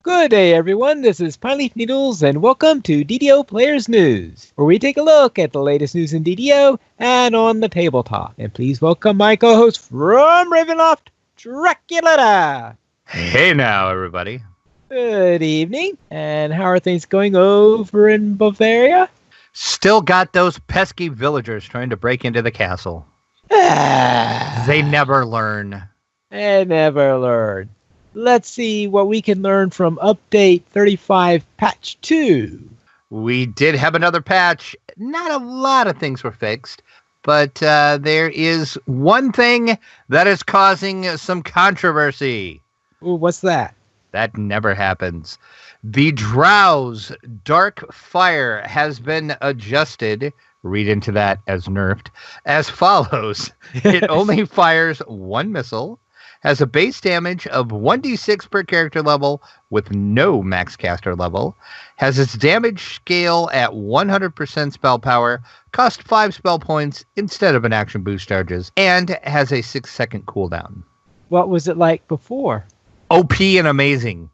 Good day, everyone. This is Pineleaf Needles, and welcome to DDO Players News, where we take a look at the latest news in DDO and on the tabletop. And please welcome my co-host from Ravenloft, Draculata. Hey now, everybody. Good evening. And how are things going over in Bavaria? Still got those pesky villagers trying to break into the castle. They never learn. They never learn. Let's see what we can learn from Update 35 Patch 2. We did have another patch. Not a lot of things were fixed, but there is one thing that is causing some controversy. Ooh, what's that? That never happens. The Drow's Dark Fire has been adjusted. Read into that as nerfed. As follows. It only fires one missile, has a base damage of 1d6 per character level with no max caster level, has its damage scale at 100% spell power, costs 5 spell points instead of an action boost charges, and has a 6-second cooldown. What was it like before? OP and amazing.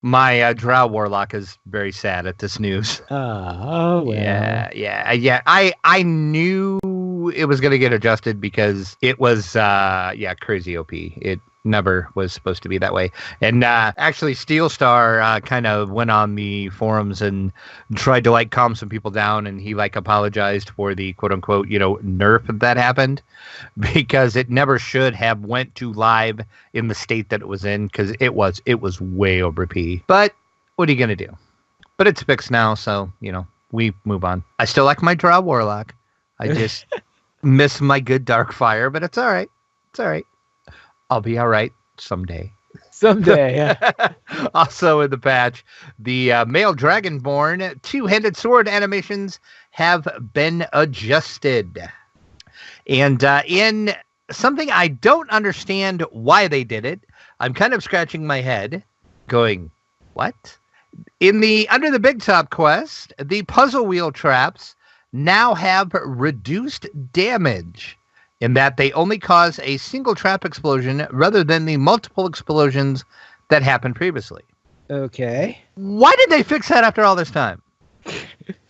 My Drow Warlock is very sad at this news. Oh, well. Yeah. I knew it was going to get adjusted because it was, crazy OP. It never was supposed to be that way. And actually, Steelstar kind of went on the forums and tried to calm some people down, and he apologized for the quote unquote nerf that happened, because it never should have went to live in the state that it was in, because it was way over P. But what are you gonna do? But it's fixed now, so we move on. I still like my Drow Warlock. I just miss my good Darkfire, but it's all right. It's all right. I'll be all right someday. Someday, yeah. Also in the patch, the male Dragonborn two-handed sword animations have been adjusted. And in something I don't understand why they did it, I'm kind of scratching my head, going, what? In the Under the Big Top quest, the puzzle wheel traps now have reduced damage, in that they only cause a single trap explosion rather than the multiple explosions that happened previously. Okay. Why did they fix that after all this time?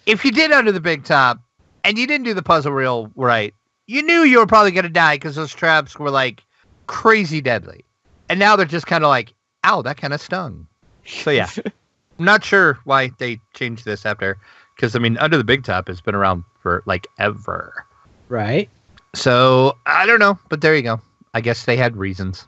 If you did Under the Big Top and you didn't do the puzzle reel right, you knew you were probably going to die because those traps were crazy deadly. And now they're just kind of ow, that kind of stung. So yeah, I'm not sure why they changed this after, because Under the Big Top has been around for ever. Right. So, I don't know, but there you go. I guess they had reasons.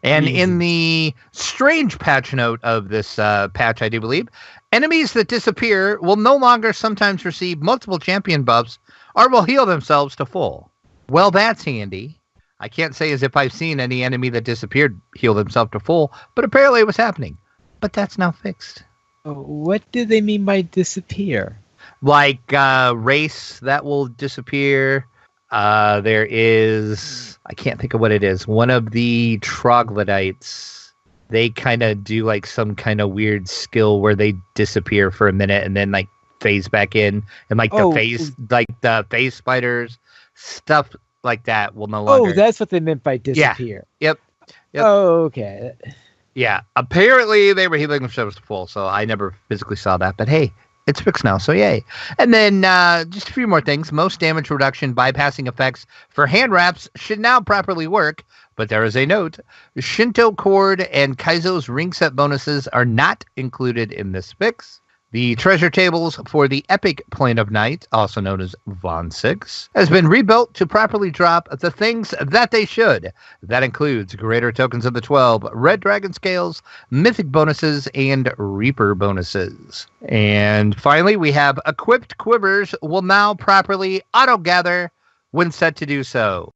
And in the strange patch note of this patch, I do believe, enemies that disappear will no longer sometimes receive multiple champion buffs or will heal themselves to full. Well, that's handy. I can't say as if I've seen any enemy that disappeared heal themselves to full, but apparently it was happening. But that's now fixed. What do they mean by disappear? Race that will disappear. There is, I can't think of what it is. One of the troglodytes, they kind of do some kind of weird skill where they disappear for a minute and then phase back in, and the phase spiders, stuff like that will no longer. Oh, that's what they meant by disappear. Yeah. Yep. Oh, okay. Yeah. Apparently they were healing themselves to full, so I never physically saw that. But hey, it's fixed now, so yay. And then just a few more things. Most damage reduction bypassing effects for hand wraps should now properly work, but there is a note. Shinto Cord and Kaizo's ring set bonuses are not included in this fix. The treasure tables for the Epic Plane of Night, also known as Von 6, has been rebuilt to properly drop the things that they should. That includes Greater Tokens of the 12, Red Dragon Scales, Mythic bonuses, and Reaper bonuses. And finally, we have Equipped Quivers will now properly auto-gather when set to do so.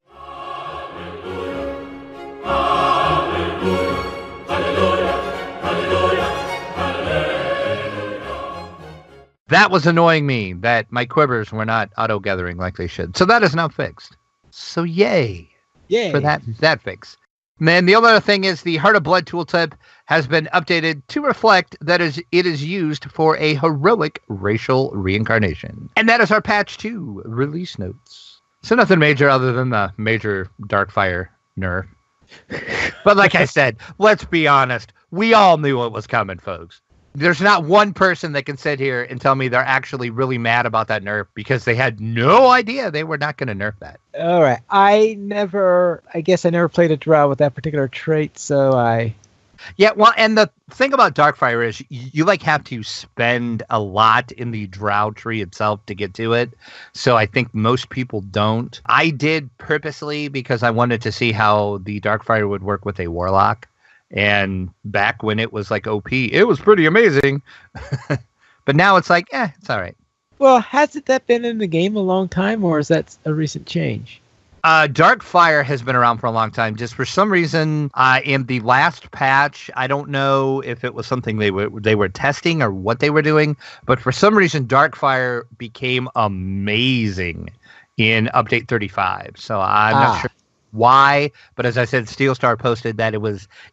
That was annoying me, that my quivers were not auto-gathering like they should. So that is now fixed. So yay. Yay. For that fix. And then the other thing is the Heart of Blood tooltip has been updated to reflect that it is used for a heroic racial reincarnation. And that is our patch 2 release notes. So nothing major other than the major Darkfire nerf. But like I said, let's be honest. We all knew it was coming, folks. There's not one person that can sit here and tell me they're actually really mad about that nerf because they had no idea they were not going to nerf that. All right. I guess I never played a drow with that particular trait, so Yeah, well, and the thing about Darkfire is you like have to spend a lot in the drow tree itself to get to it. So I think most people don't. I did purposely because I wanted to see how the Darkfire would work with a warlock. And back when it was like OP, it was pretty amazing. But now it's like, it's all right. Well, hasn't that been in the game a long time, or is that a recent change? Darkfire has been around for a long time. Just for some reason, in the last patch, I don't know if it was something they were testing or what they were doing, but for some reason, Darkfire became amazing in update 35. So I'm not sure why, but as I said, Steelstar posted that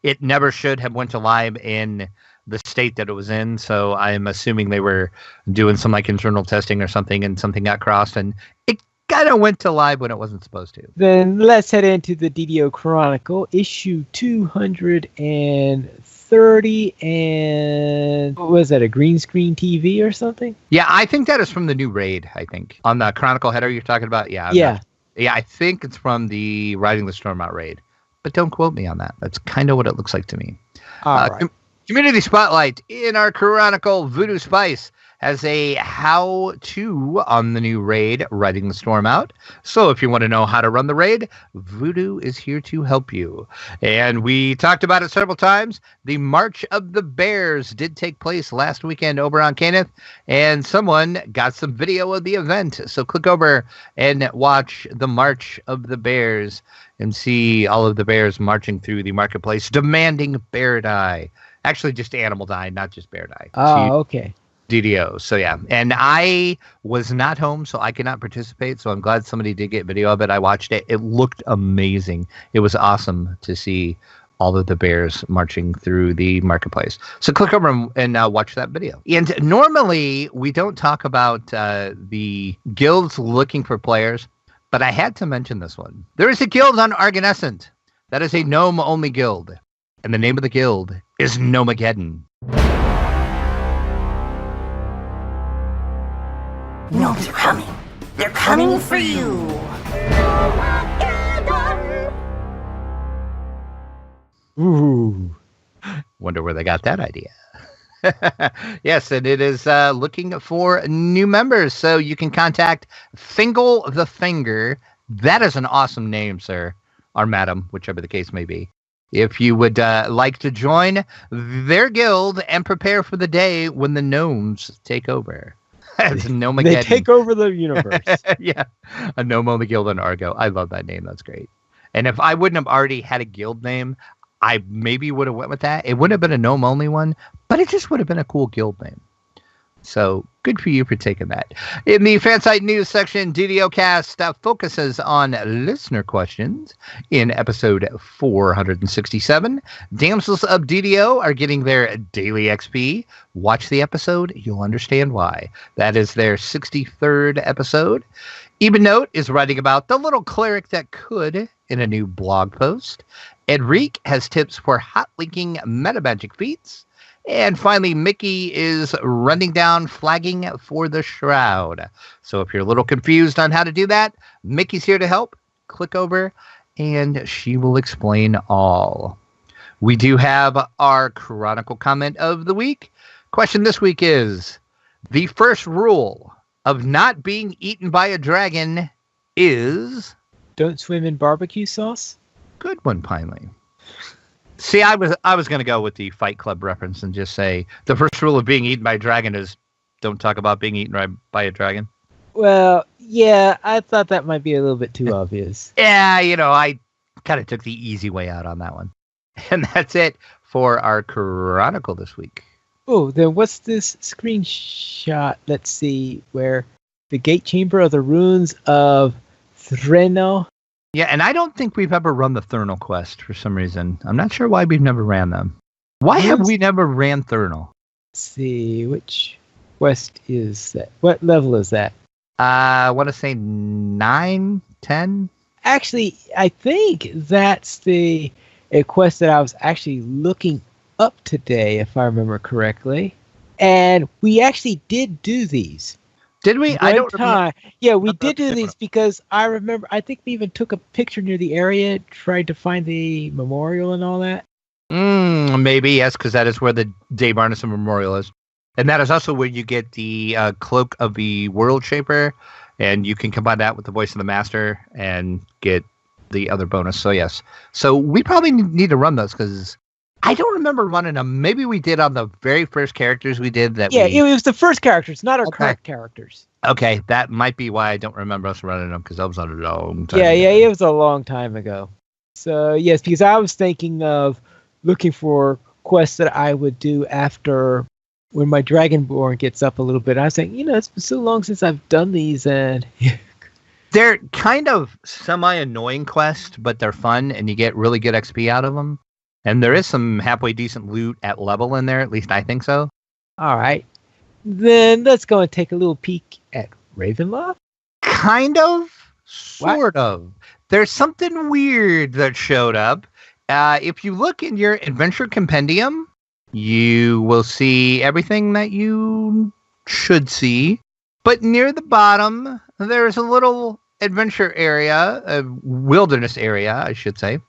it never should have went to live in the state that it was in. So I'm assuming they were doing some like internal testing or something, and something got crossed, and it kind of went to live when it wasn't supposed to. Then let's head into the DDO Chronicle, issue 230, and what was that, a green screen TV or something? Yeah, I think that is from the new raid, I think. On the Chronicle header you're talking about? Yeah, I think it's from the Riding the Storm Out raid. But don't quote me on that. That's kind of what it looks like to me. All right. Community Spotlight in our Chronicle. Voodoo Spice has a how-to on the new raid, Riding the Storm Out. So if you want to know how to run the raid, Voodoo is here to help you. And we talked about it several times. The March of the Bears did take place last weekend over on Caneth, and someone got some video of the event. So click over and watch the March of the Bears and see all of the bears marching through the marketplace, demanding bear dye. Actually, just animal dye, not just bear dye. Oh, okay. DDO. So yeah, and I was not home, so I could not participate. So I'm glad somebody did get video of it. I watched it. It looked amazing. It was awesome to see all of the bears marching through the marketplace. So click over and watch that video. And normally we don't talk about the guilds looking for players, but I had to mention this one. There is a guild on Arganescent that is a gnome-only guild, and the name of the guild is Gnomegeddon. Gnomes are coming. They're coming for you. Ooh. Wonder where they got that idea. Yes, and it is looking for new members. So you can contact Fingal the Finger. That is an awesome name, sir. Or madam, whichever the case may be. If you would like to join their guild and prepare for the day when the gnomes take over. That's Gnomegeddon. They take over the universe. Yeah. A gnome only guild in Argo. I love that name. That's great. And if I wouldn't have already had a guild name, I maybe would have went with that. It wouldn't have been a gnome only one, but it just would have been a cool guild name. So good for you for taking that. In the Fansite News section, DDOcast focuses on listener questions. In episode 467, Damsels of DDO are getting their daily XP. Watch the episode. You'll understand why. That is their 63rd episode. Even Note is writing about the little cleric that could in a new blog post. Edric has tips for hot linking meta magic feats. And finally, Mickey is running down flagging for the Shroud. So if you're a little confused on how to do that, Mickey's here to help. Click over and she will explain all. We do have our Chronicle comment of the week. Question this week is, the first rule of not being eaten by a dragon is... Don't swim in barbecue sauce? Good one, Pineley. See, I was going to go with the Fight Club reference and just say the first rule of being eaten by a dragon is don't talk about being eaten by a dragon. Well, yeah, I thought that might be a little bit too obvious. Yeah, I kind of took the easy way out on that one. And that's it for our Chronicle this week. Oh, then what's this screenshot? Let's see, where the gate chamber of the ruins of Threno. Yeah, and I don't think we've ever run the Thurnal quest for some reason. I'm not sure why we've never ran them. Why have we never ran Thurnal? Let's see, which quest is that? What level is that? I want to say 9, 10. Actually, I think that's the a quest that I was actually looking up today, if I remember correctly. And we actually did do these. Did we? I don't remember. Yeah, we did do these because I remember, I think we even took a picture near the area, tried to find the memorial and all that. Maybe, yes, because that is where the Dave Arneson Memorial is. And that is also where you get the Cloak of the World Shaper, and you can combine that with the Voice of the Master and get the other bonus. So, yes. So, we probably need to run those because I don't remember running them. Maybe we did on the very first characters we did. It was the first characters, not our current characters. Okay, that might be why I don't remember us running them because that was a long time ago. Yeah, it was a long time ago. So, yes, because I was thinking of looking for quests that I would do after when my Dragonborn gets up a little bit. I was saying, it's been so long since I've done these, and they're kind of semi-annoying quests, but they're fun, and you get really good XP out of them. And there is some halfway decent loot at level in there, at least I think so. All right. Then let's go and take a little peek at Ravenloft. Kind of. Sort of. There's something weird that showed up. If you look in your adventure compendium, you will see everything that you should see. But near the bottom, there's a little adventure area, a wilderness area, I should say,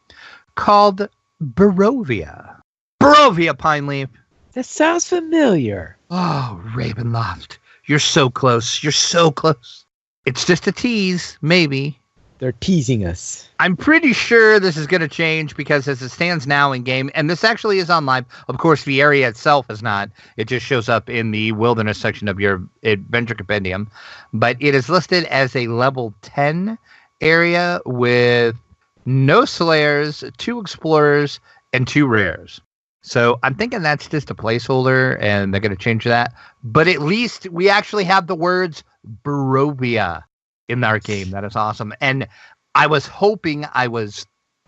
called Barovia. Barovia, Pineleaf. That sounds familiar. Oh, Ravenloft. You're so close. You're so close. It's just a tease, maybe. They're teasing us. I'm pretty sure this is going to change because as it stands now in game, and this actually is on live. Of course, the area itself is not. It just shows up in the wilderness section of your adventure compendium. But it is listed as a level 10 area with no slayers, 2 explorers, and 2 rares. So I'm thinking that's just a placeholder, and they're going to change that. But at least we actually have the words Barovia in our game. That is awesome. And I was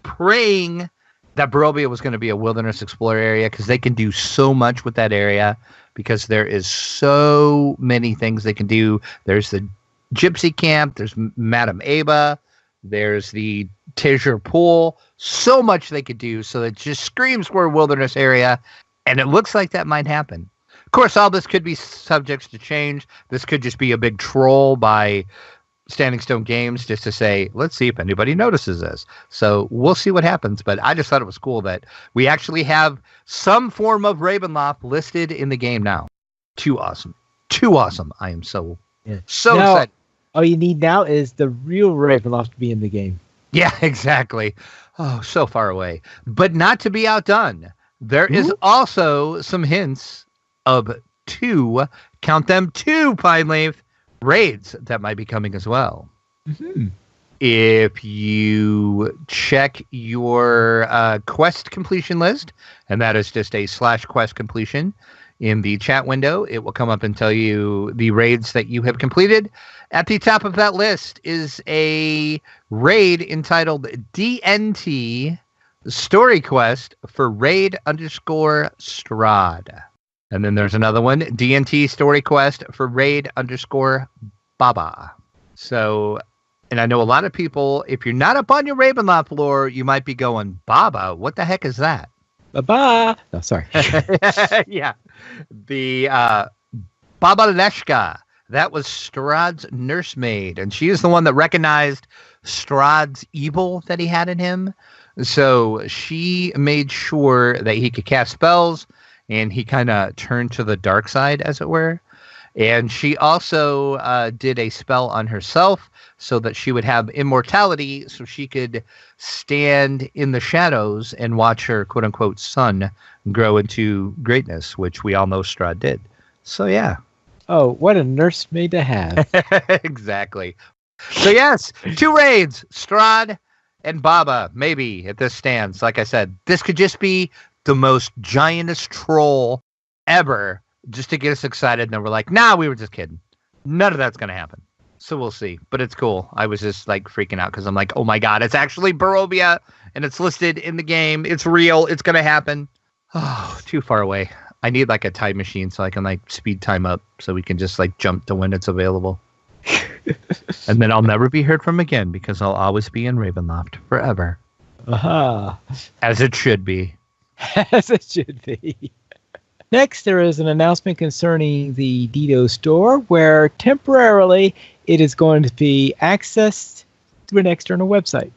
praying that Barovia was going to be a wilderness explorer area because they can do so much with that area because there is so many things they can do. There's the gypsy camp. There's Madame Aba. There's the Tejer Pool. So much they could do. So it just screams for a wilderness area. And it looks like that might happen. Of course, all this could be subjects to change. This could just be a big troll by Standing Stone Games just to say, let's see if anybody notices this. So we'll see what happens. But I just thought it was cool that we actually have some form of Ravenloft listed in the game now. Too awesome. Too awesome. I am so excited. All you need now is the real Ravenloft to be in the game. Yeah, exactly. Oh, so far away. But not to be outdone. There is also some hints of 2, count them 2, Pineleaf, raids that might be coming as well. Mm-hmm. If you check your quest completion list, and that is just a /quest completion in the chat window, it will come up and tell you the raids that you have completed. At the top of that list is a raid entitled DNT Story Quest for raid _Strahd. And then there's another one, DNT Story Quest for raid _Baba. So, and I know a lot of people, if you're not up on your Ravenloft lore, you might be going, Baba, what the heck is that? Baba. No, sorry. Yeah. The Baba Leshka. That was Strahd's nursemaid, and she is the one that recognized Strahd's evil that he had in him. So she made sure that he could cast spells, and he kind of turned to the dark side, as it were. And she also did a spell on herself so that she would have immortality, so she could stand in the shadows and watch her quote-unquote son grow into greatness, which we all know Strahd did. So, yeah. Oh, what a nursemaid to have. Exactly. So, yes, 2 raids, Strahd and Baba, maybe, at this stance. Like I said, this could just be the most giantest troll ever just to get us excited. And then we're like, nah, we were just kidding. None of that's going to happen. So we'll see. But it's cool. I was just like freaking out because I'm like, oh my God, it's actually Barovia and it's listed in the game. It's real. It's going to happen. Oh, too far away. I need like a time machine so I can like speed time up so we can just like jump to when it's available. And then I'll never be heard from again because I'll always be in Ravenloft forever. Aha. As it should be. As it should be. Next, there is an announcement concerning the Dido store, where temporarily it is going to be accessed through an external website.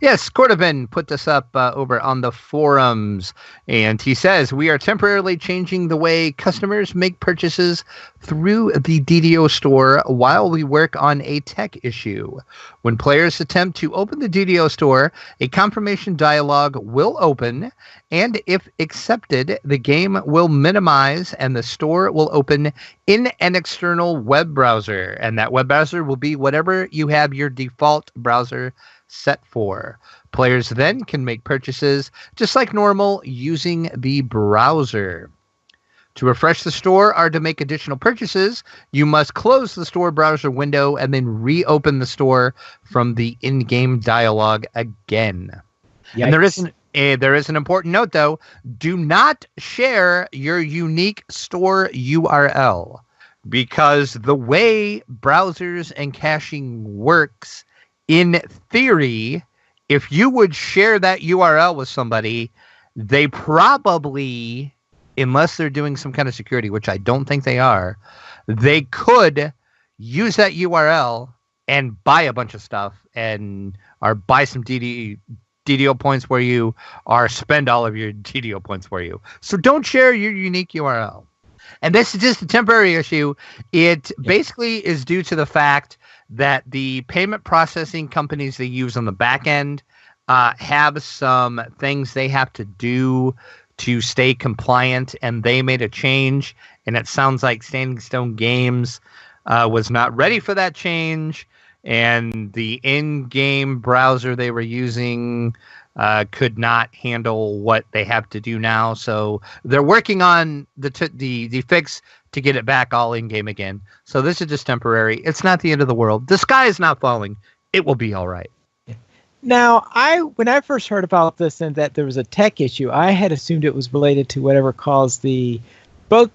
Yes, Cordovan put this up over on the forums, and he says, we are temporarily changing the way customers make purchases through the DDO store while we work on a tech issue. When players attempt to open the DDO store, a confirmation dialog will open, and if accepted, the game will minimize and the store will open in an external web browser, and that web browser will be whatever you have your default browser set for. Players then can make purchases just like normal using the browser. To refresh the store or to make additional purchases, you must close the store browser window and then reopen the store from the in-game dialog again. Yikes. And there is an important note, though. Do not share your unique store URL, because the way browsers and caching works, in theory, if you would share that URL with somebody, they probably, unless they're doing some kind of security, which I don't think they are, they could use that URL and buy a bunch of stuff or buy some DDO points for you, or spend all of your DDO points for you. So don't share your unique URL. And this is just a temporary issue. It basically is due to the fact that the payment processing companies they use on the back end have some things they have to do to stay compliant, and they made a change, and it sounds like Standing Stone Games was not ready for that change, and the in-game browser they were using could not handle what they have to do now. So they're working on the fix to get it back all in-game again. So this is just temporary. It's not the end of the world. The sky is not falling. It will be all right. Now, when I first heard about this and that there was a tech issue, I had assumed it was related to whatever caused the bug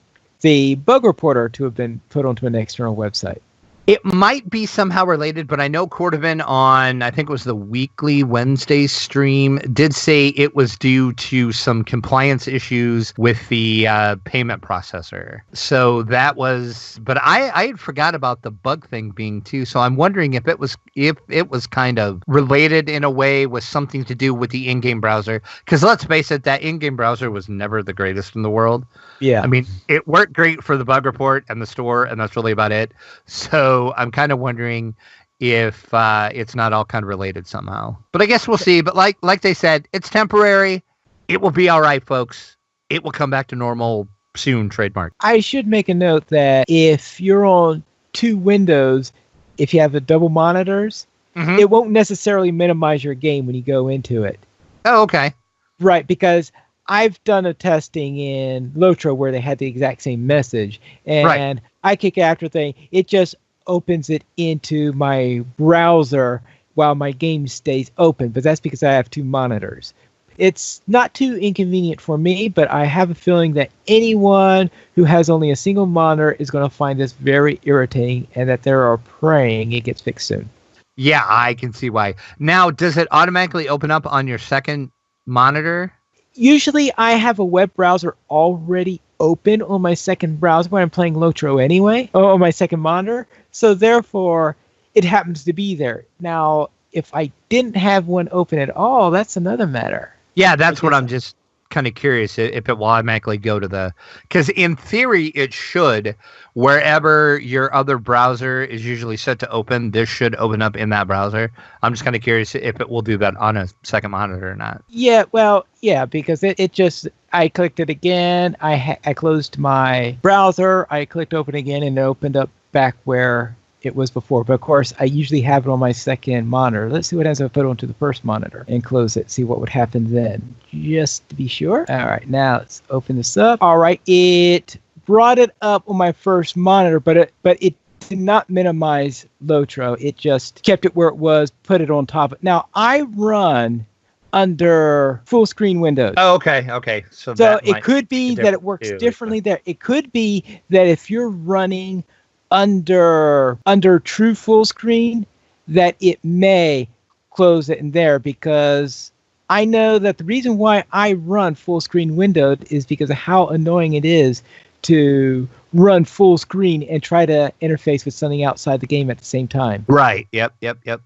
reporter to have been put onto an external website. It might be somehow related, but I know Cordovan on, I think it was the weekly Wednesday stream, did say it was due to some compliance issues with the payment processor. So that was, but I had forgot about the bug thing being too. So I'm wondering if it was kind of related in a way with something to do with the in-game browser. Because let's face it, that in-game browser was never the greatest in the world. Yeah. I mean, it worked great for the bug report and the store, and that's really about it. So I'm kind of wondering if it's not all kind of related somehow. But I guess we'll see. But like they said, it's temporary. It will be all right, folks. It will come back to normal soon, trademark. I should make a note that if you're on two windows, if you have the double monitors, it won't necessarily minimize your game when you go into it. Oh, okay. Right, because I've done a testing in Lotro where they had the exact same message, and I kick after thing. It just opens it into my browser while my game stays open, but that's because I have two monitors. It's not too inconvenient for me, but I have a feeling that anyone who has only a single monitor is going to find this very irritating, and that they are praying it gets fixed soon. Yeah, I can see why. Now, does it automatically open up on your second monitor? Usually I have a web browser already open on my second browser when I'm playing Lotro anyway, on my second monitor. So therefore, it happens to be there. Now, if I didn't have one open at all, that's another matter. Yeah, that's what I'm just kind of curious if it will automatically go to the... Because in theory, it should. Wherever your other browser is usually set to open, this should open up in that browser. I'm just kind of curious if it will do that on a second monitor or not. Yeah, well, yeah, because it just... I clicked it again. I closed my browser. I clicked open again, and it opened up back where it was before. But of course, I usually have it on my second monitor. Let's see what happens if I put it onto the first monitor and close it, see what would happen then, just to be sure. All right, now let's open this up. All right, it brought it up on my first monitor, but it did not minimize Lotro. It just kept it where it was, put it on top. Now, I run under full screen Windows. Oh, okay. So it could be that it works differently there. It could be that if you're running under true full screen, that it may close it in there, because I know that the reason why I run full screen windowed is because of how annoying it is to run full screen and try to interface with something outside the game at the same time. Right. Yep.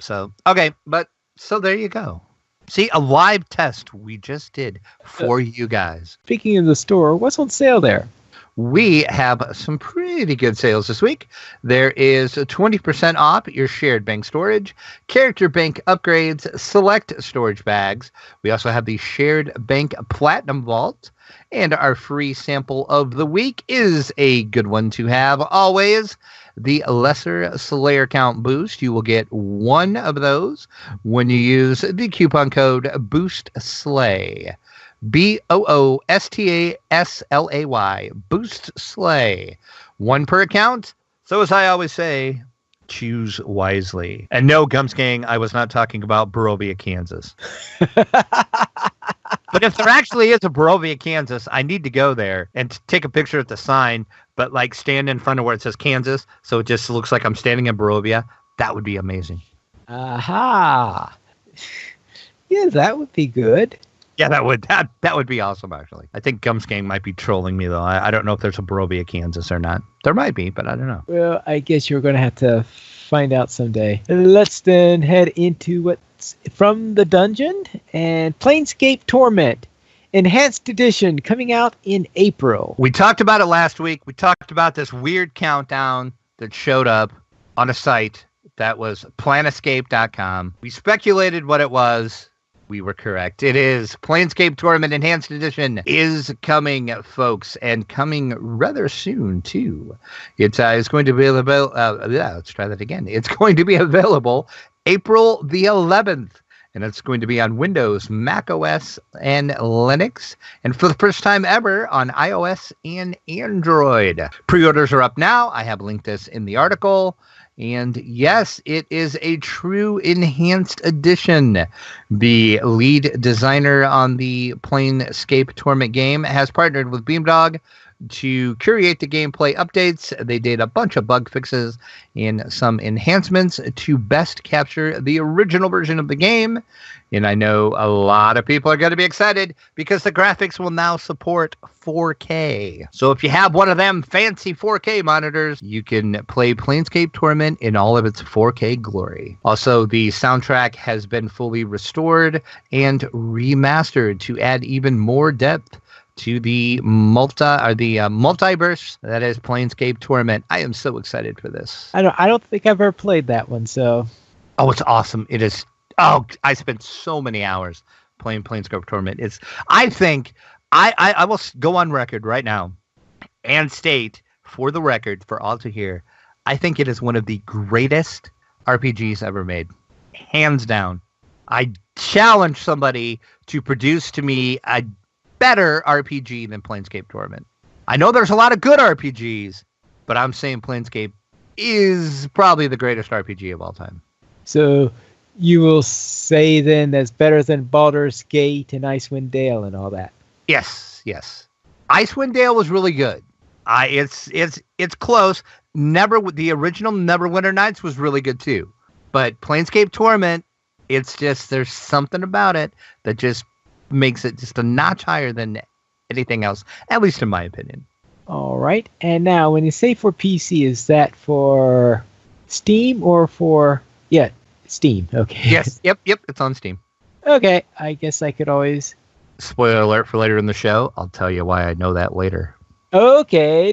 So, okay. So there you go. See, a live test we just did for you guys. Speaking of the store, what's on sale there? We have some pretty good sales this week. There is 20% off your shared bank storage, character bank upgrades, select storage bags. We also have the shared bank platinum vault, and our free sample of the week is a good one to have always. The Lesser Slayer Count boost. You will get one of those when you use the coupon code BOOSTSLAY. BOOSTASLAY. Boost Slay. One per account. So as I always say, choose wisely. And no, Gums Gang, I was not talking about Barovia, Kansas. But if there actually is a Barovia, Kansas, I need to go there and take a picture at the sign, but like stand in front of where it says Kansas, so it just looks like I'm standing in Barovia. That would be amazing. Aha. Yeah, that would be good. Yeah, that would be awesome, actually. I think Gums Gang might be trolling me, though. I don't know if there's a Barovia, Kansas or not. There might be, but I don't know. Well, I guess you're going to have to find out someday. Let's then head into what's from the dungeon and Planescape Torment Enhanced Edition coming out in April. We talked about it last week. We talked about this weird countdown that showed up on a site that was planescape.com. We speculated what it was. We were correct. It is Planescape Torment Enhanced Edition is coming, folks, and coming rather soon, too. It's going to be available. Let's try that again. It's going to be available April the 11th, and it's going to be on Windows, Mac OS, and Linux, and for the first time ever on iOS and Android. Pre-orders are up now. I have linked this in the article. And yes, it is a true enhanced edition. The lead designer on the Planescape Torment game has partnered with Beamdog to curate the gameplay updates. They did a bunch of bug fixes and some enhancements to best capture the original version of the game. And I know a lot of people are going to be excited because the graphics will now support 4K. So if you have one of them fancy 4K monitors, you can play Planescape Torment in all of its 4K glory. Also, the soundtrack has been fully restored and remastered to add even more depth to the multiverse that is Planescape Torment. I am so excited for this. I don't think I've ever played that one, so. Oh, it's awesome. It is. Oh, I spent so many hours playing Planescape Torment. I think I will go on record right now and state for the record, for all to hear, I think it is one of the greatest RPGs ever made. Hands down. I challenge somebody to produce to me a better RPG than Planescape Torment. I know there's a lot of good RPGs, but I'm saying Planescape is probably the greatest RPG of all time. So you will say then that's better than Baldur's Gate and Icewind Dale and all that. Yes. Icewind Dale was really good. It's close. The original Neverwinter Nights was really good too. But Planescape Torment, it's just there's something about it that just makes it just a notch higher than anything else, at least in my opinion. All right. And now when you say for PC, is that for Steam or for Steam? Okay. Yes. Yep. It's on Steam. Okay. I guess I could always. Spoiler alert for later in the show. I'll tell you why I know that later. Okay.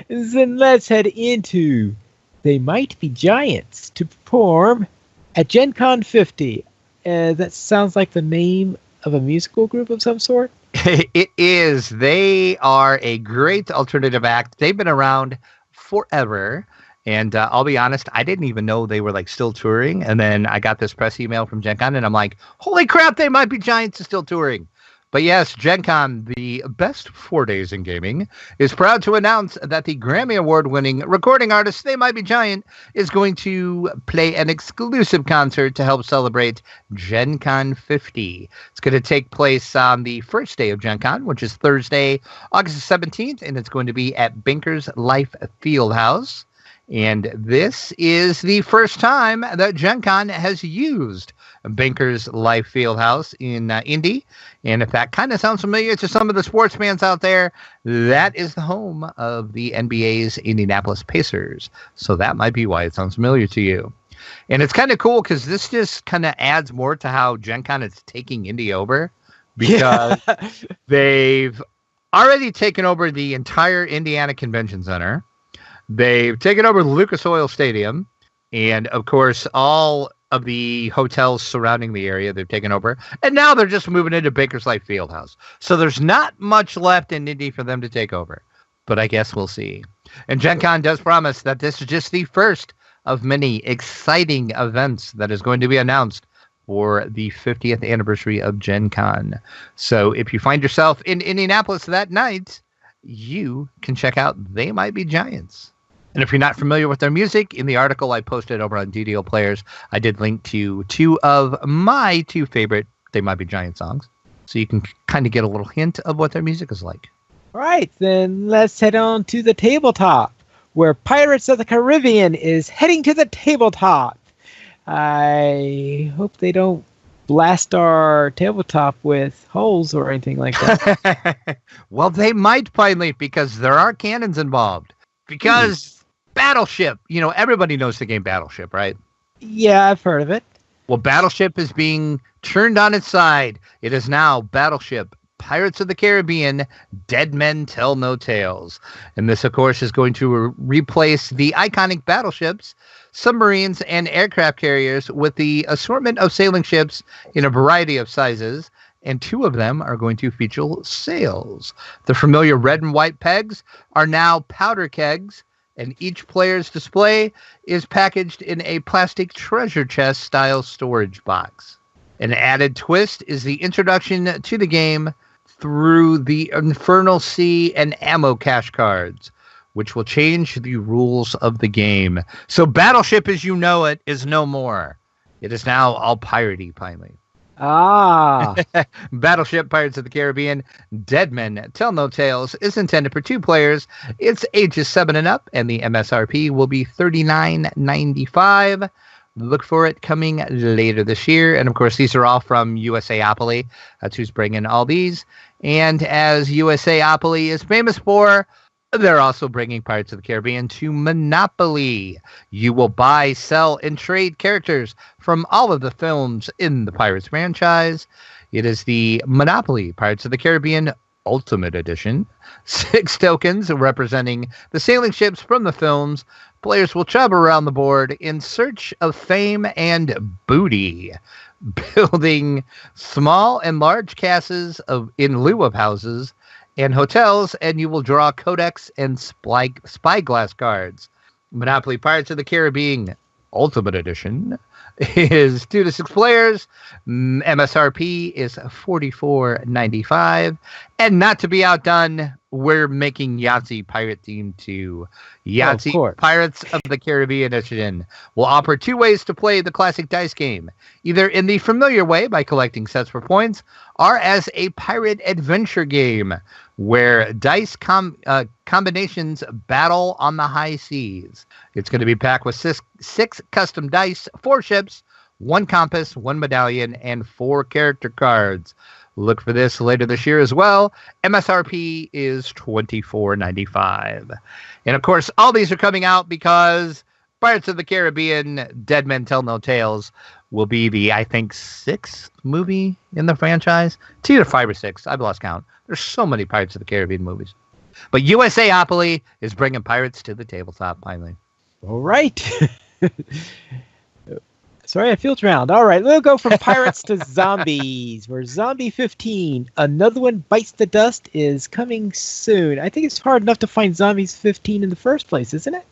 Then let's head into They Might Be Giants to perform at Gen Con 50. That sounds like the name of a musical group of some sort. It is. They are a great alternative act. They've been around forever. And I'll be honest, I didn't even know they were like still touring. And then I got this press email from Gen Con and I'm like, holy crap, They Might Be Giants is still touring. But yes, Gen Con, the best 4 days in gaming, is proud to announce that the Grammy Award-winning recording artist They Might Be Giant is going to play an exclusive concert to help celebrate Gen Con 50. It's going to take place on the first day of Gen Con, which is Thursday, August 17th, and it's going to be at Bankers Life Fieldhouse. And this is the first time that Gen Con has used Bankers Life Fieldhouse in Indy. And if that kind of sounds familiar to some of the sports fans out there, that is the home of the NBA's Indianapolis Pacers. So that might be why it sounds familiar to you. And it's kind of cool because this just kind of adds more to how Gen Con is taking Indy over, because they've already taken over the entire Indiana Convention Center. They've taken over Lucas Oil Stadium, and of course, all of the hotels surrounding the area they've taken over. And now they're just moving into Bankers Life Fieldhouse. So there's not much left in Indy for them to take over. But I guess we'll see. And Gen Con does promise that this is just the first of many exciting events that is going to be announced for the 50th anniversary of Gen Con. So if you find yourself in Indianapolis that night, you can check out They Might Be Giants. And if you're not familiar with their music, in the article I posted over on DDO Players, I did link to two of my two favorite They Might Be Giants songs. So you can kind of get a little hint of what their music is like. All right, then let's head on to the tabletop, where Pirates of the Caribbean is heading to the tabletop. I hope they don't blast our tabletop with holes or anything like that. Well, they might finally, because there are cannons involved. Because Battleship, everybody knows the game Battleship, right? Yeah, I've heard of it. Well, Battleship is being turned on its side. It is now Battleship Pirates of the Caribbean, Dead Men Tell No Tales. And this, of course, is going to replace the iconic battleships, submarines, and aircraft carriers with the assortment of sailing ships in a variety of sizes. And two of them are going to feature sails. The familiar red and white pegs are now powder kegs, and each player's display is packaged in a plastic treasure chest style storage box. An added twist is the introduction to the game through the Infernal Sea and ammo cache cards, which will change the rules of the game. So Battleship as you know it is no more. It is now all piratey, finally. Ah. Battleship Pirates of the Caribbean, Dead Men Tell No Tales is intended for 2 players. It's ages 7 and up, and the MSRP will be $39.95. Look for it coming later this year. And of course, these are all from USAopoly. That's who's bringing all these. And as USAopoly is famous for, they're also bringing Pirates of the Caribbean to Monopoly. You will buy, sell, and trade characters from all of the films in the Pirates franchise. It is the Monopoly Pirates of the Caribbean Ultimate Edition. 6 tokens representing the sailing ships from the films. Players will travel around the board in search of fame and booty, building small and large castles in lieu of houses and hotels, and you will draw codex and spyglass cards. Monopoly Pirates of the Caribbean Ultimate Edition is 2 to 6 players. MSRP is $44.95. And not to be outdone, we're making Yahtzee Pirate Team 2. Yahtzee Pirates of the Caribbean Edition will offer 2 ways to play the classic dice game, either in the familiar way by collecting sets for points, or as a pirate adventure game where dice combinations battle on the high seas. It's going to be packed with 6 custom dice, 4 ships, 1 compass, 1 medallion, and 4 character cards. Look for this later this year as well. MSRP is $24.95. And of course, all these are coming out because Pirates of the Caribbean Dead Men Tell No Tales will be the, I think, 6th movie in the franchise. It's either 5 or 6. I've lost count. There's so many Pirates of the Caribbean movies. But USAopoly is bringing pirates to the tabletop finally. All right. Sorry, I feel drowned. All right, we'll go from pirates to zombies. We're Zombie 15. Another one bites the dust is coming soon. I think it's hard enough to find Zombies 15 in the first place, isn't it?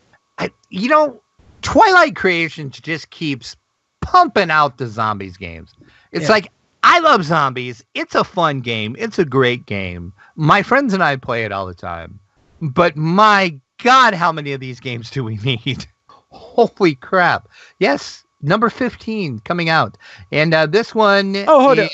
Twilight Creations just keeps pumping out the zombies games. It's like, I love zombies. It's a fun game. It's a great game. My friends and I play it all the time. But my God, how many of these games do we need? Holy crap. Yes, number 15 coming out. And this one... Oh, hold on.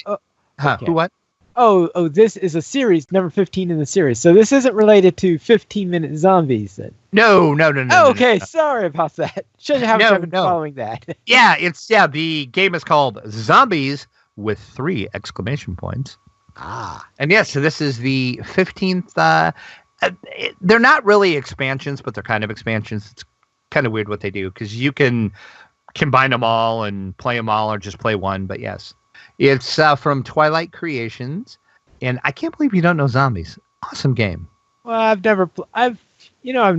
Okay. What? Oh, this is a series, number 15 in the series. So this isn't related to 15-minute zombies then. No. Oh, okay, sorry about that. Should have been following that. The game is called Zombies with 3 exclamation points. And yes, so this is the 15th. They're not really expansions, but they're kind of expansions. It's kind of weird what they do because you can combine them all and play them all or just play one. But yes, it's from Twilight Creations, and I can't believe you don't know Zombies. Awesome game. Well, I'm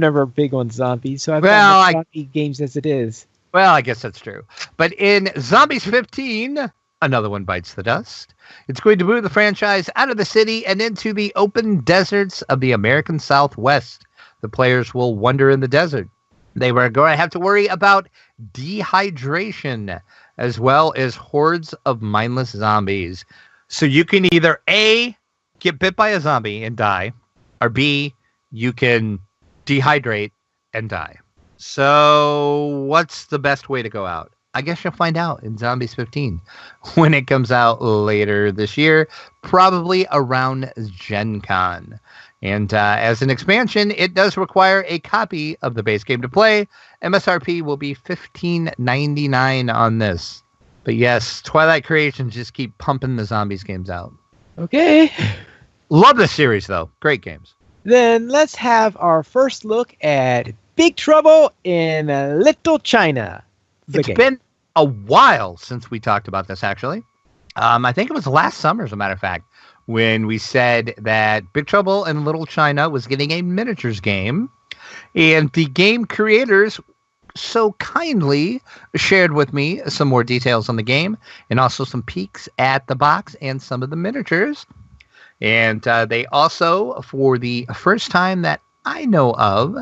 never big on zombies, so I've played zombie games as it is. Well, I guess that's true. But in Zombies 15, another one bites the dust. It's going to move the franchise out of the city and into the open deserts of the American Southwest. The players will wander in the desert. They were going to have to worry about dehydration, as well as hordes of mindless zombies. So you can either A, get bit by a zombie and die, or B, you can dehydrate and die. So what's the best way to go out? I guess you'll find out in Zombies 15 when it comes out later this year, probably around Gen Con. And as an expansion, it does require a copy of the base game to play. MSRP will be $15.99 on this. But yes, Twilight Creations just keep pumping the Zombies games out. Okay. Love this series, though. Great games. Then let's have our first look at Big Trouble in Little China. It's been a while since we talked about this, actually. I think it was last summer, as a matter of fact, when we said that Big Trouble in Little China was getting a miniatures game. And the game creators so kindly shared with me some more details on the game and also some peeks at the box and some of the miniatures. And they also, for the first time that I know of,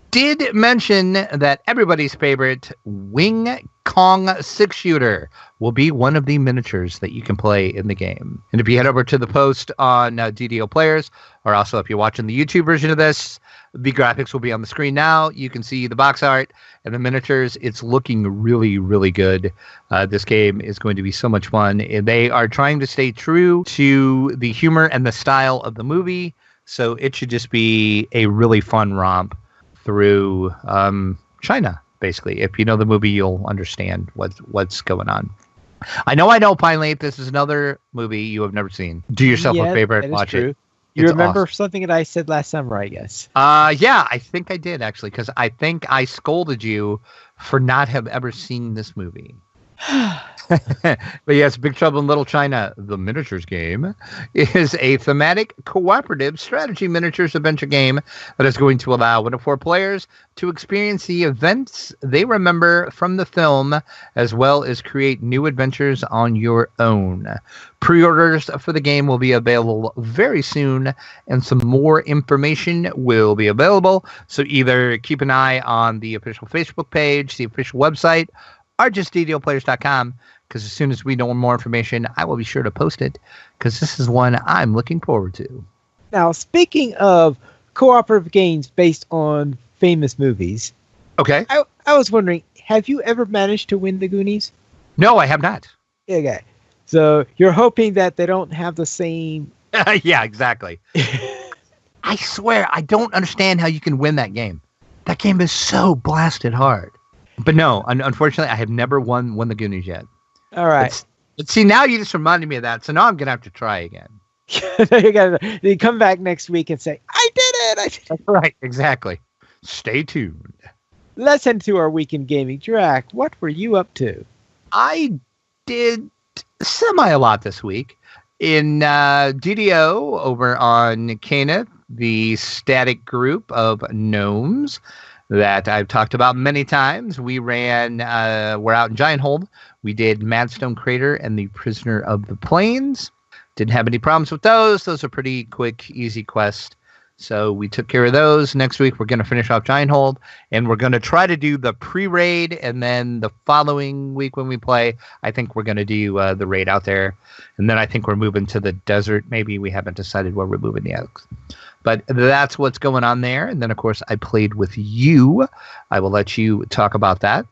did mention that everybody's favorite Wing Kong 6-shooter will be one of the miniatures that you can play in the game. And if you head over to the post on DDO Players, or also if you're watching the YouTube version of this, the graphics will be on the screen now. You can see the box art and the miniatures. It's looking really, really good. This game is going to be so much fun. And they are trying to stay true to the humor and the style of the movie. So it should just be a really fun romp through China, basically. If you know the movie, you'll understand what's going on. I know, finally, this is another movie you have never seen. Do yourself a favor and watch it. You remember something that I said last summer, I guess. Yeah, I think I did, actually, because I think I scolded you for not have ever seen this movie. But yes, Big Trouble in Little China, the miniatures game, is a thematic cooperative strategy miniatures adventure game that is going to allow 1 to 4 players to experience the events they remember from the film, as well as create new adventures on your own. Pre-orders for the game will be available very soon, and some more information will be available. So either keep an eye on the official Facebook page, the official website, or just DDOplayers.com, because as soon as we know more information, I will be sure to post it, because this is one I'm looking forward to. Now, speaking of cooperative games based on famous movies, okay, I was wondering, have you ever managed to win the Goonies? No, I have not. Okay. So you're hoping that they don't have the same... Yeah, exactly. I swear, I don't understand how you can win that game. That game is so blasted hard. But no, unfortunately, I have never won the Goonies yet. All right. But see, now you just reminded me of that, so now I'm going to have to try again. You come back next week and say, I did it! That's right, exactly. Stay tuned. Let's head to our week in gaming. Drac, what were you up to? I did semi a lot this week. In DDO, over on Caneth, the static group of gnomes that I've talked about many times. We're out in Giant Hold. We did Madstone Crater and the Prisoner of the Plains. Didn't have any problems with those. Those are pretty quick, easy quests. So we took care of those. Next week, we're going to finish off Giant Hold, and we're going to try to do the pre-raid, and then the following week when we play, I think we're going to do the raid out there. And then I think we're moving to the desert. Maybe we haven't decided where we're moving yet. But that's what's going on there. And then, of course, I played with you. I will let you talk about that.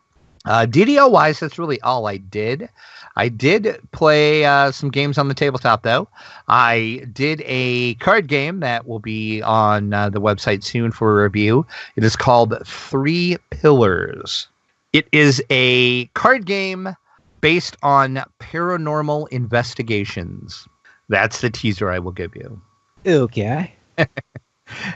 DDO wise, that's really all I did. I did play some games on the tabletop, though. I did a card game that will be on the website soon for a review. It is called 3 Pillars. It is a card game based on paranormal investigations. That's the teaser I will give you. Okay.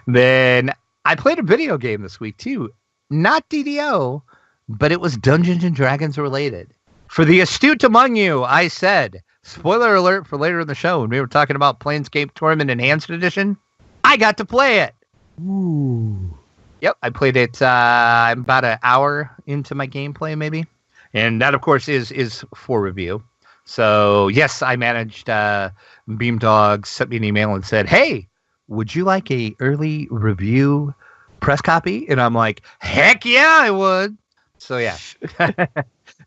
Then I played a video game this week, too. Not DDO, but it was Dungeons and Dragons related. For the astute among you, I said, spoiler alert for later in the show, when we were talking about Planescape Torment Enhanced Edition, I got to play it. Ooh. Yep, I played it I'm about an hour into my gameplay, maybe. And that, of course, is for review. So, yes, I managed. Beamdog sent me an email and said, hey, would you like a early review press copy? And I'm like, heck yeah, I would. So, yeah.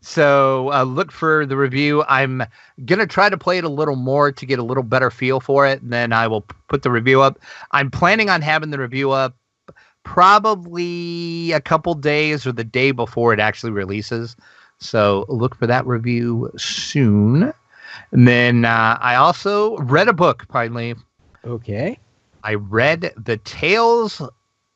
So look for the review. I'm going to try to play it a little more to get a little better feel for it. And then I will put the review up. I'm planning on having the review up probably a couple days or the day before it actually releases. So look for that review soon. And then I also read a book, finally. Okay. I read The Tales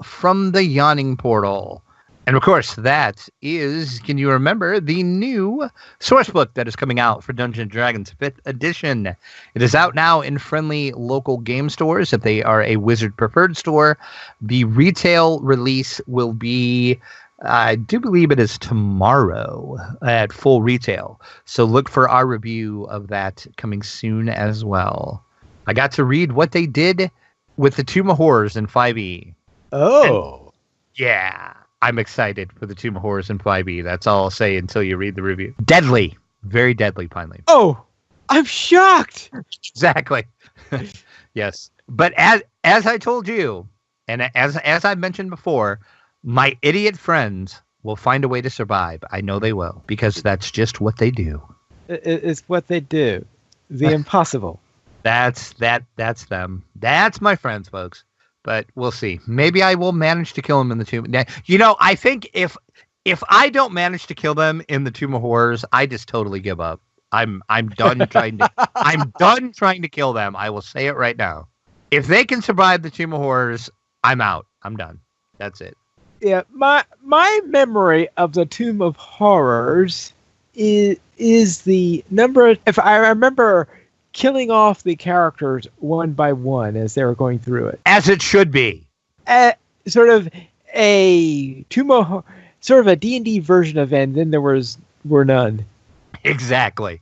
from the Yawning Portal. And of course, that is, can you remember, the new source book that is coming out for Dungeons & Dragons 5th edition. It is out now in friendly local game stores if they are a Wizard preferred store. The retail release will be, I do believe it is tomorrow at full retail. So look for our review of that coming soon as well. I got to read what they did with the Tomb of Horrors in 5e. Oh. And yeah. I'm excited for the Tomb of Horrors in 5e. That's all I'll say until you read the review. Deadly. Very deadly, finally. Oh, I'm shocked. Exactly. Yes. But as I told you, and as I mentioned before, my idiot friends will find a way to survive. I know they will, because that's just what they do. It's what they do. The impossible. That's them. That's my friends, folks. But we'll see. Maybe I will manage to kill him in the tomb. You know, I think if I don't manage to kill them in the Tomb of Horrors, I just totally give up. I'm done trying to kill them. I will say it right now. If they can survive the Tomb of Horrors, I'm out. I'm done. That's it. Yeah, my memory of the Tomb of Horrors is the number. If I remember, killing off the characters one by one as they were going through it, as it should be. Sort of a sort of a D&D version of it, and then there were none. Exactly.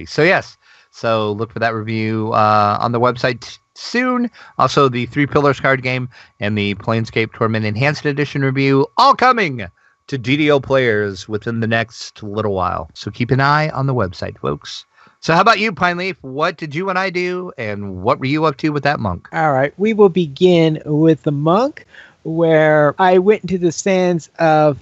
So yes, so look for that review on the website soon. Also, the 3 Pillars card game and the Planescape Torment Enhanced Edition review, all coming to DDO players within the next little while. So keep an eye on the website, folks. So how about you, Pine Leaf? What did you and I do, and what were you up to with that monk? All right, we will begin with the monk, where I went into the sands of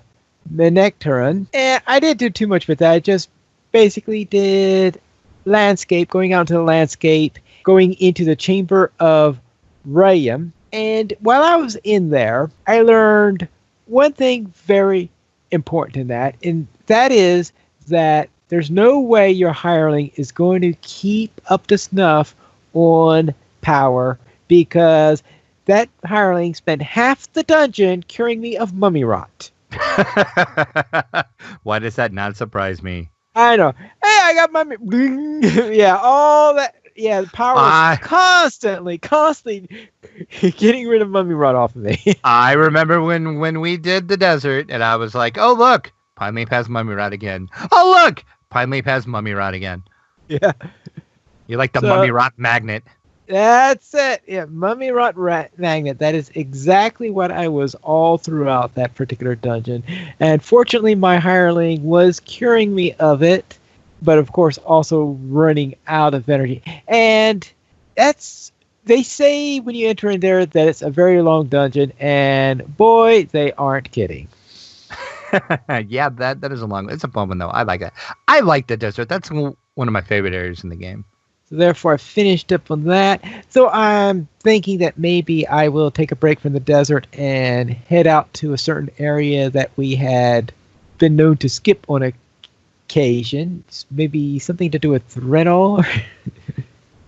Menectaran, and I didn't do too much with that. I just basically did landscape, going out into the landscape, going into the Chamber of Rayum, and while I was in there, I learned one thing very important in that, and that is that there's no way your hireling is going to keep up to snuff on power, because that hireling spent half the dungeon curing me of mummy rot. Why does that not surprise me? I know. Hey, I got mummy. Yeah, all that. Yeah, the power was constantly getting rid of mummy rot off of me. I remember when we did the desert, and I was like, oh, look, Pine Leaf has mummy rot again. Oh, look, Pine Leaf has mummy rot again. Yeah. You're like the mummy rot magnet. That's it. Yeah, mummy rot magnet. That is exactly what I was all throughout that particular dungeon. And fortunately, my hireling was curing me of it, but of course also running out of energy. And they say when you enter in there that it's a very long dungeon, and boy, they aren't kidding. Yeah, that is it's a fun one though. I like that. I like the desert. That's one of my favorite areas in the game. So therefore, I finished up on that. So I'm thinking that maybe I will take a break from the desert and head out to a certain area that we had been known to skip on occasion. Maybe something to do with Threnal.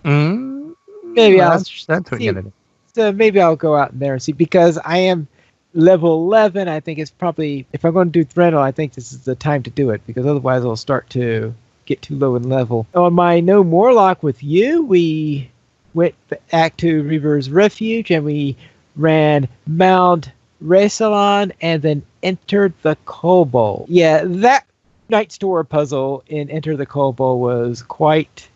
Maybe I'll that's what see. you're gonna do. So maybe I'll go out there and see, because I am level 11. I think it's probably, if I'm going to do Threnal, I think this is the time to do it, because otherwise I'll start to get too low in level. On my No Morlock with you, we went back to Reaver's Refuge and we ran Mount Resalon and then entered the Kobold. Yeah, that Night Store puzzle in Enter the Kobold was quite...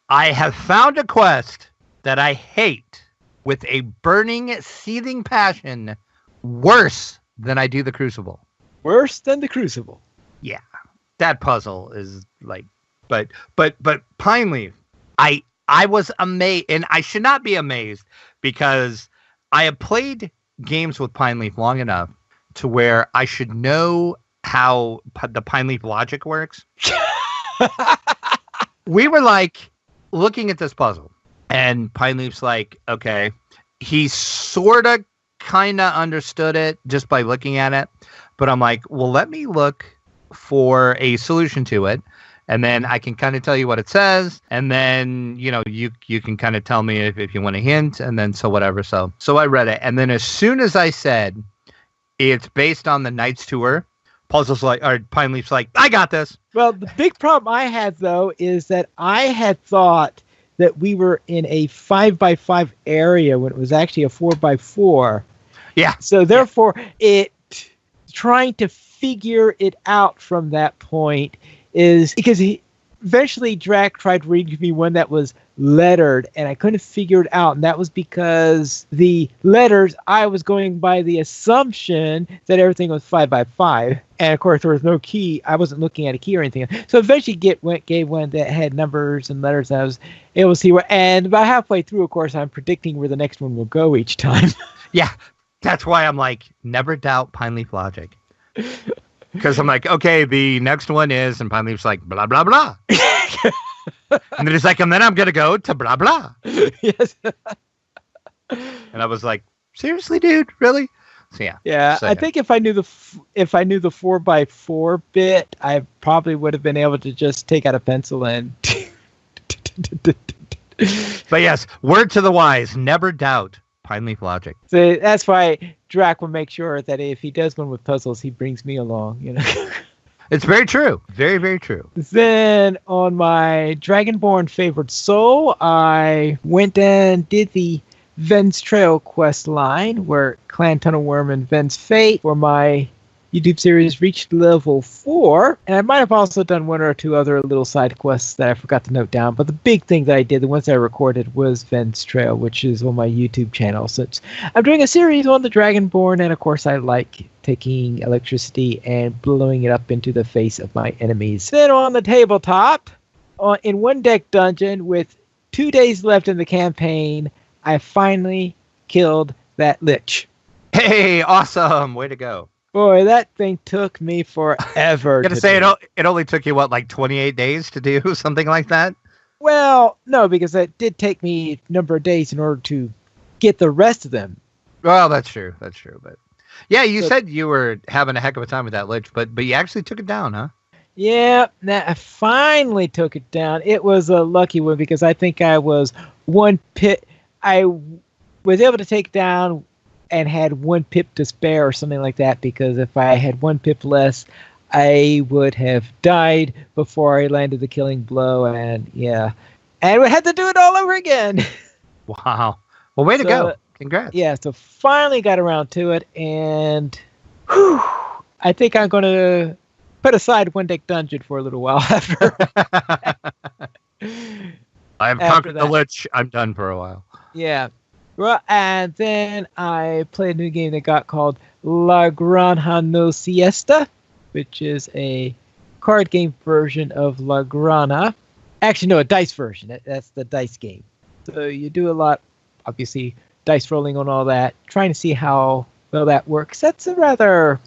I have found a quest that I hate with a burning, seething passion worse than I do the Crucible. Worse than the Crucible. Yeah, that puzzle is like, but Pine Leaf, I was amazed, and I should not be amazed, because I have played games with Pine Leaf long enough to where I should know how the Pine Leaf logic works. We were like looking at this puzzle, and Pine Leaf's like, okay, he sort of kind of understood it just by looking at it, but I'm like, well, let me look for a solution to it, and then I can kind of tell you what it says, and then you can kind of tell me if you want a hint, and then so whatever. So I read it, and then as soon as I said it's based on the Knight's Tour, Pine Leaf's like, I got this. Well, the big problem I had, though, is that I had thought that we were in a 5x5 area when it was actually a 4x4. Yeah. So therefore, trying to figure it out from that point is because eventually Drac tried reading me one that was lettered, and I couldn't figure it out. And that was because the letters, I was going by the assumption that everything was 5x5. And of course, there was no key. I wasn't looking at a key or anything. So eventually gave one that had numbers and letters. And I was able to see where, and about halfway through, of course, I'm predicting where the next one will go each time. Yeah. That's why I'm like, never doubt Pine Leaf logic. Because I'm like, okay, the next one is, and Pine Leaf's like, blah, blah, blah. And then he's like, and then I'm going to go to blah, blah. Yes. And I was like, seriously, dude? Really? So, yeah. Yeah, So, I think if I knew the 4x4 bit, I probably would have been able to just take out a pencil and... But yes, word to the wise, never doubt Pine Leaf logic. So that's why Drac will make sure that if he does one with puzzles, he brings me along, It's very true. Very, very true. Then on my Dragonborn Favored Soul, I went and did the Ven's Trail quest line where Clan Tunnelworm and Ven's Fate for my YouTube series reached level 4. And I might have also done one or two other little side quests that I forgot to note down. But the big thing that I did, the ones that I recorded, was Ven's Trail, which is on my YouTube channel. Since I'm doing a series on the Dragonborn, and of course I like taking electricity and blowing it up into the face of my enemies. Then on the tabletop, in one deck dungeon with 2 days left in the campaign, I finally killed that Lich. Hey, awesome. Way to go. Boy, that thing took me forever. I'm going to say it only took you, 28 days to do something like that? Well, no, because it did take me a number of days in order to get the rest of them. Well, that's true. That's true. But yeah, you said you were having a heck of a time with that Lich, but you actually took it down, huh? Yeah, I finally took it down. It was a lucky one because I think I was one pip. I was able to take it down and had 1 pip to spare or something like that, because if I had 1 pip less, I would have died before I landed the killing blow, and yeah. And we had to do it all over again. Wow. Well, way to go. Congrats. Yeah, so finally got around to it, and I think I'm going to put aside One Deck Dungeon for a little while after. I've conquered the Lich. I'm done for a while. Yeah. Well, and then I played a new game that got called La Granja No Siesta, which is a card game version of La Granja. Actually, no, a dice version. That's the dice game. So you do a lot, obviously, dice rolling on all that, trying to see how well that works. That's a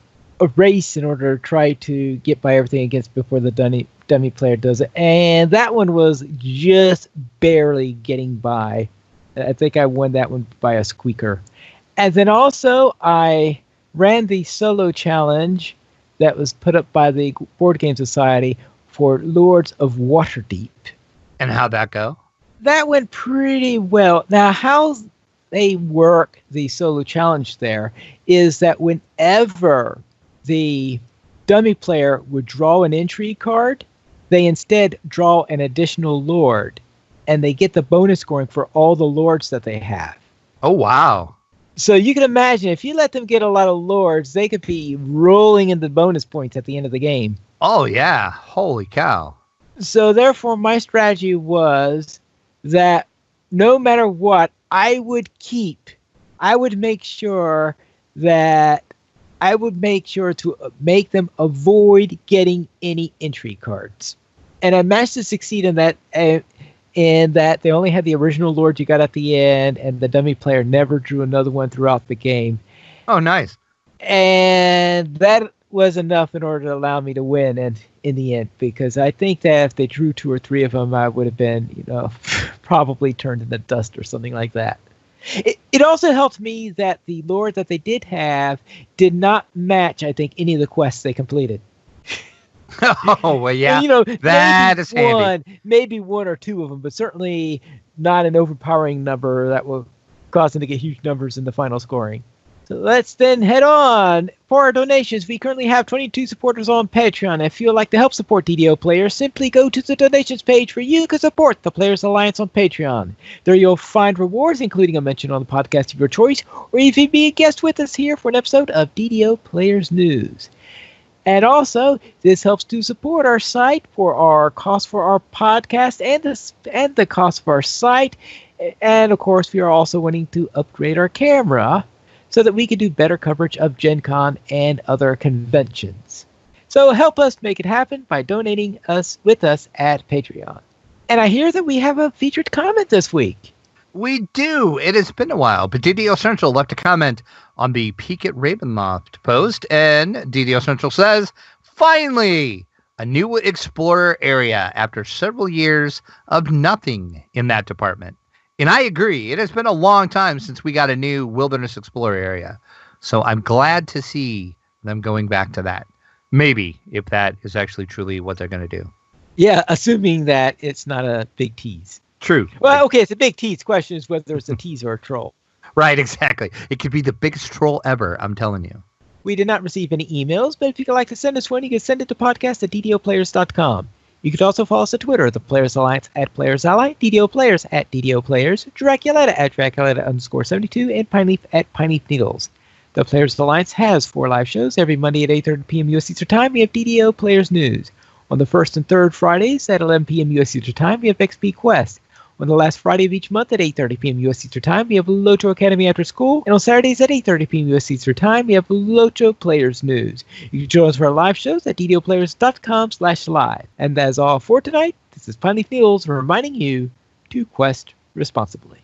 race in order to try to get by everything against before the dummy player does it. And that one was just barely getting by. I think I won that one by a squeaker. And then also I ran the solo challenge that was put up by the Board Game Society for Lords of Waterdeep. And how'd that go? That went pretty well. Now, how they work the solo challenge there is that whenever the dummy player would draw an entry card, they instead draw an additional lord, and they get the bonus scoring for all the lords that they have. Oh, wow. So you can imagine if you let them get a lot of lords, they could be rolling in the bonus points at the end of the game. Oh, yeah. Holy cow. So therefore, my strategy was that no matter what, I would make sure to make them avoid getting any entry cards. And I managed to succeed in that, they only had the original lord you got at the end, and the dummy player never drew another one throughout the game. Oh, nice. And that was enough in order to allow me to win in the end, because I think that if they drew 2 or 3 of them, I would have been, probably turned into dust or something like that. It also helped me that the lord that they did have did not match, I think, any of the quests they completed. Oh, well, yeah. And, that is handy. Maybe 1 or 2 of them, but certainly not an overpowering number that will cause them to get huge numbers in the final scoring. So let's then head on. For our donations, we currently have 22 supporters on Patreon. If you would like to help support DDO Players, simply go to the donations page where you can support the Players Alliance on Patreon. There you'll find rewards, including a mention on the podcast of your choice, or if you'd be a guest with us here for an episode of DDO Players News. And also, this helps to support our site for our cost for our podcast and the cost of our site. And of course, we are also wanting to upgrade our camera so that we can do better coverage of Gen Con and other conventions. So help us make it happen by donating with us at Patreon. And I hear that we have a featured comment this week. We do. It has been a while, but DDO Central left a comment on the Peak at Ravenloft post, and DDO Central says, finally, a new Explorer area after several years of nothing in that department. And I agree. It has been a long time since we got a new Wilderness Explorer area. So I'm glad to see them going back to that. Maybe, if that is actually truly what they're going to do. Yeah, assuming that it's not a big tease. True. Well, okay, it's a big tease. Question is whether it's a tease or a troll. Right, exactly. It could be the biggest troll ever, I'm telling you. We did not receive any emails, but if you'd like to send us one, you can send it to podcast@ddoplayers.com. You could also follow us on Twitter, the Players Alliance @PlayersAlly, DDO Players @DDO Players, Draculeta @Draculeta_72, and Pineleaf @Pineleaf Needles. The Players Alliance has 4 live shows every Monday at 8:30 p.m. U.S. Eastern Time. We have DDO Players News. On the first and third Fridays at 11 p.m. U.S. Eastern Time, we have XP Quest. On the last Friday of each month at 8:30 p.m. U.S. Eastern Time, we have Loto Academy After School. And on Saturdays at 8:30 p.m. U.S. Eastern Time, we have Loto Players News. You can join us for our live shows at ddoplayers.com/live. And that's all for tonight. This is Pineleaf Needles reminding you to quest responsibly.